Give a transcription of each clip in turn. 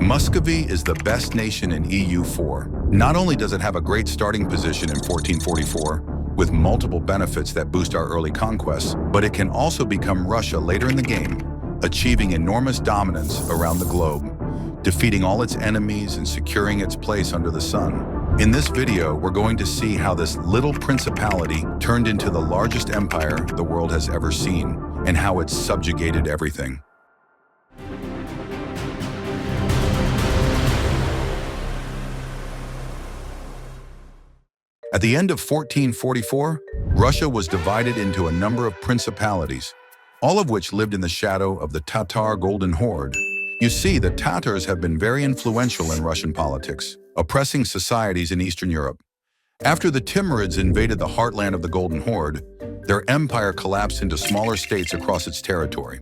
Muscovy is the best nation in EU4. Not only does it have a great starting position in 1444, with multiple benefits that boost our early conquests, but it can also become Russia later in the game, achieving enormous dominance around the globe, defeating all its enemies and securing its place under the sun. In this video, we're going to see how this little principality turned into the largest empire the world has ever seen, and how it's subjugated everything. At the end of 1444, Russia was divided into a number of principalities, all of which lived in the shadow of the Tatar Golden Horde. You see, the Tatars have been very influential in Russian politics, oppressing societies in Eastern Europe. After the Timurids invaded the heartland of the Golden Horde, their empire collapsed into smaller states across its territory.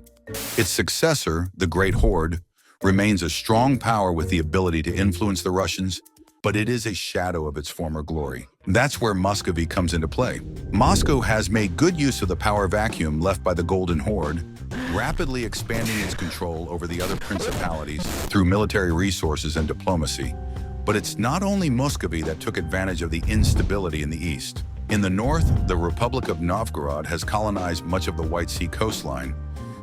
Its successor, the Great Horde, remains a strong power with the ability to influence the Russians, but it is a shadow of its former glory. That's where Muscovy comes into play. Moscow has made good use of the power vacuum left by the Golden Horde, rapidly expanding its control over the other principalities through military resources and diplomacy. But it's not only Muscovy that took advantage of the instability in the east. In the north, the Republic of Novgorod has colonized much of the White Sea coastline,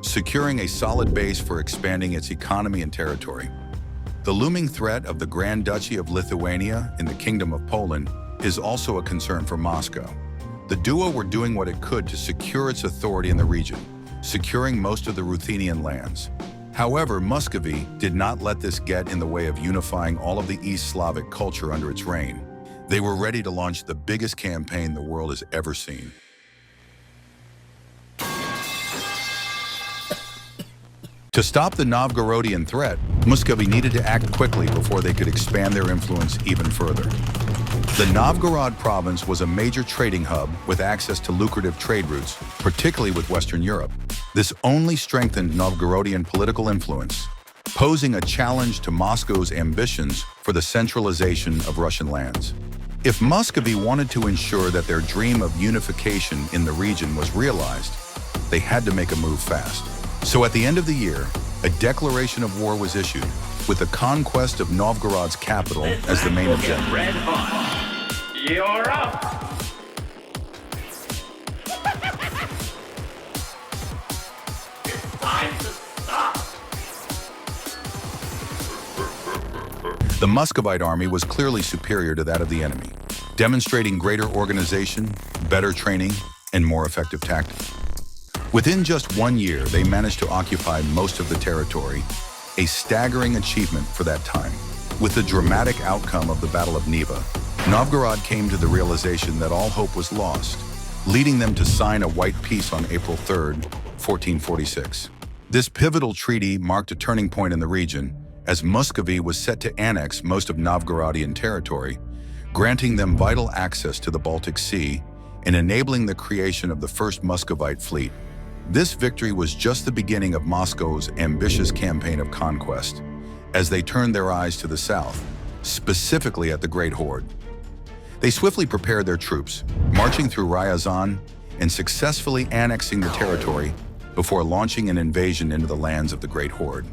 securing a solid base for expanding its economy and territory. The looming threat of the Grand Duchy of Lithuania in the Kingdom of Poland is also a concern for Moscow. The duo were doing what it could to secure its authority in the region, securing most of the Ruthenian lands. However, Muscovy did not let this get in the way of unifying all of the East Slavic culture under its reign. They were ready to launch the biggest campaign the world has ever seen. To stop the Novgorodian threat, Muscovy needed to act quickly before they could expand their influence even further. The Novgorod province was a major trading hub with access to lucrative trade routes, particularly with Western Europe. This only strengthened Novgorodian political influence, posing a challenge to Moscow's ambitions for the centralization of Russian lands. If Muscovy wanted to ensure that their dream of unification in the region was realized, they had to make a move fast. So at the end of the year, a declaration of war was issued, with the conquest of Novgorod's capital as the main objective. Red hot. You're up! It's time to stop! The Muscovite army was clearly superior to that of the enemy, demonstrating greater organization, better training, and more effective tactics. Within just 1 year, they managed to occupy most of the territory, a staggering achievement for that time. With the dramatic outcome of the Battle of Neva, Novgorod came to the realization that all hope was lost, leading them to sign a white peace on April 3, 1446. This pivotal treaty marked a turning point in the region, as Muscovy was set to annex most of Novgorodian territory, granting them vital access to the Baltic Sea and enabling the creation of the first Muscovite fleet. This victory was just the beginning of Moscow's ambitious campaign of conquest, as they turned their eyes to the south, specifically at the Great Horde. They swiftly prepared their troops, marching through Ryazan and successfully annexing the territory before launching an invasion into the lands of the Great Horde.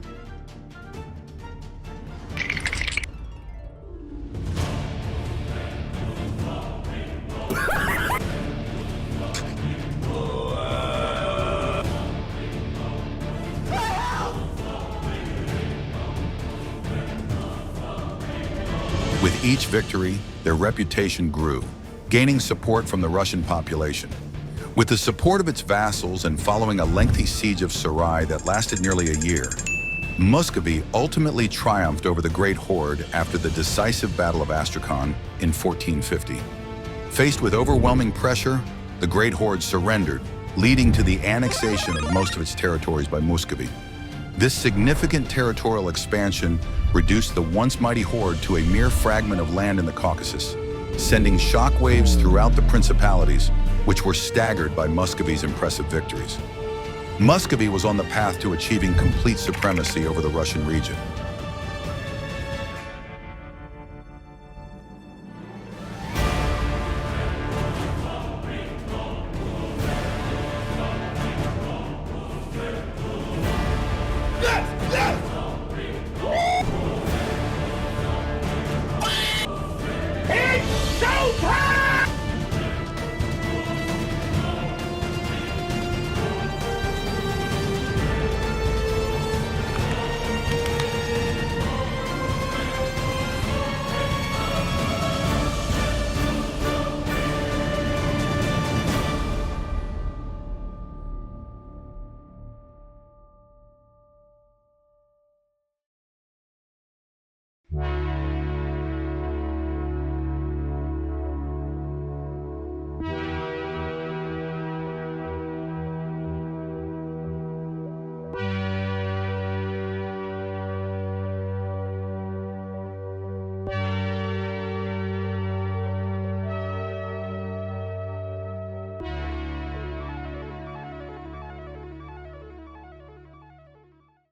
With each victory, their reputation grew, gaining support from the Russian population. With the support of its vassals and following a lengthy siege of Sarai that lasted nearly a year, Muscovy ultimately triumphed over the Great Horde after the decisive Battle of Astrakhan in 1450. Faced with overwhelming pressure, the Great Horde surrendered, leading to the annexation of most of its territories by Muscovy. This significant territorial expansion reduced the once mighty horde to a mere fragment of land in the Caucasus, sending shockwaves throughout the principalities, which were staggered by Muscovy's impressive victories. Muscovy was on the path to achieving complete supremacy over the Russian region.